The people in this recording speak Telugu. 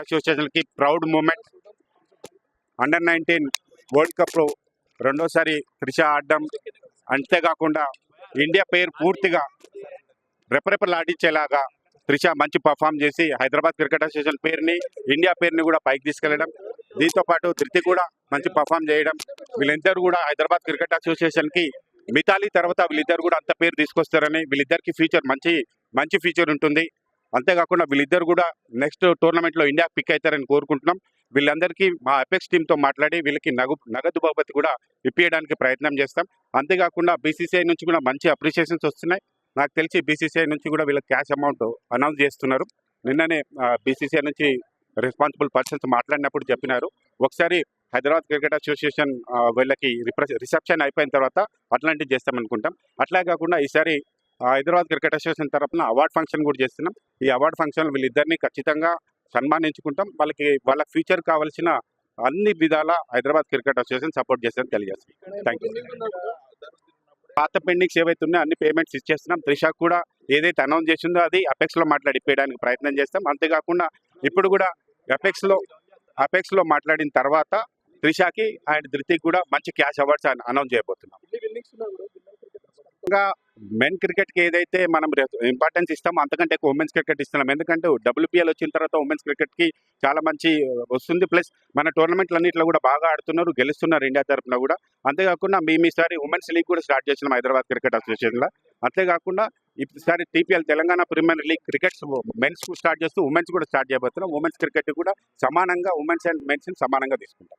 అసోసియేషన్కి ప్రౌడ్ మూమెంట్. అండర్-19 వరల్డ్ కప్లో రెండోసారి త్రిష ఆడడం, అంతేకాకుండా ఇండియా పేరు పూర్తిగా రెపరెపలాడించేలాగా త్రిష మంచి పర్ఫామ్ చేసి హైదరాబాద్ క్రికెట్ అసోసియేషన్ పేరుని, ఇండియా పేరుని కూడా పైకి తీసుకెళ్లడం, దీంతో పాటు ధృతి కూడా మంచి పర్ఫామ్ చేయడం, వీళ్ళిద్దరు కూడా హైదరాబాద్ క్రికెట్ అసోసియేషన్కి మిథాలీ తర్వాత వీళ్ళిద్దరు కూడా అంత పేరు తీసుకొస్తారని, వీళ్ళిద్దరికి ఫ్యూచర్ మంచి ఫ్యూచర్ ఉంటుంది. అంతేకాకుండా వీళ్ళిద్దరు కూడా నెక్స్ట్ టోర్నమెంట్లో ఇండియా పిక్ అవుతారని కోరుకుంటున్నాం. వీళ్ళందరికీ మా అపెక్స్ టీంతో మాట్లాడి వీళ్ళకి నగదు బహుమతి కూడా ఇప్పించడానికి ప్రయత్నం చేస్తాం. అంతేకాకుండా బీసీసీఐ నుంచి కూడా మంచి అప్రిషియేషన్స్ వస్తున్నాయి. నాకు తెలిసి బీసీసీఐ నుంచి కూడా వీళ్ళకి క్యాష్ అమౌంట్ అనౌన్స్ చేస్తున్నారు. నిన్ననే బీసీసీఐ నుంచి రెస్పాన్సిబుల్ పర్సన్స్ మాట్లాడినప్పుడు చెప్పినారు, ఒకసారి హైదరాబాద్ క్రికెట్ అసోసియేషన్ వీళ్ళకి రిసెప్షన్ అయిపోయిన తర్వాత అట్లాంటివి చేస్తామనుకుంటాం. అట్లా కాకుండా ఈసారి హైదరాబాద్ క్రికెట్ అసోసియేషన్ తరఫున అవార్డ్ ఫంక్షన్ కూడా చేస్తున్నాం. ఈ అవార్డ్ ఫంక్షన్ వీళ్ళిద్దరిని ఖచ్చితంగా సన్మానించుకుంటాం. వాళ్ళ ఫ్యూచర్ కావాల్సిన అన్ని విధాల హైదరాబాద్ క్రికెట్ అసోసియేషన్ సపోర్ట్ చేస్తారని తెలియజేస్తాం. Thank you. పాత పెండింగ్స్ ఏవైతే ఉన్నాయో అన్ని పేమెంట్స్ ఇచ్చేస్తున్నాం. త్రిషకు కూడా ఏదైతే అనౌన్స్ చేసిందో అది అపెక్స్లో మాట్లాడిపోయడానికి ప్రయత్నం చేస్తాం. అంతేకాకుండా ఇప్పుడు కూడా అపెక్స్లో మాట్లాడిన తర్వాత త్రిషకి అండ్ ధృతికి కూడా మంచి క్యాష్ అవార్డ్స్ అనౌన్స్ చేయబోతున్నాం. ఇంకా మెన్ క్రికెట్కి ఏదైతే మనం ఇంపార్టెన్స్ ఇస్తామో అంతకంటే ఎక్కువ ఉమెన్స్ క్రికెట్ ఇస్తున్నాం. ఎందుకంటే WPL వచ్చిన తర్వాత ఉమెన్స్ క్రికెట్కి చాలా మంచి వస్తుంది. ప్లస్ మన టోర్నమెంట్లన్నింటిలో కూడా బాగా ఆడుతున్నారు, గెలుస్తున్నారు ఇండియా తరఫున కూడా. అంతేకాకుండా మేము ఈసారి ఉమెన్స్ లీగ్ కూడా స్టార్ట్ చేసినాం హైదరాబాద్ క్రికెట్ అసోసియేషన్లో. అంతేకాకుండా ఈసారి TPL Telangana premier league crickets men's start చేస్తూ ఉమెన్స్ కూడా స్టార్ట్ చేయబోతున్నాం. ఉమెన్స్ క్రికెట్ కూడా సమానంగా ఉమెన్స్ అండ్ మెన్స్ సమానంగా తీసుకుంటాం.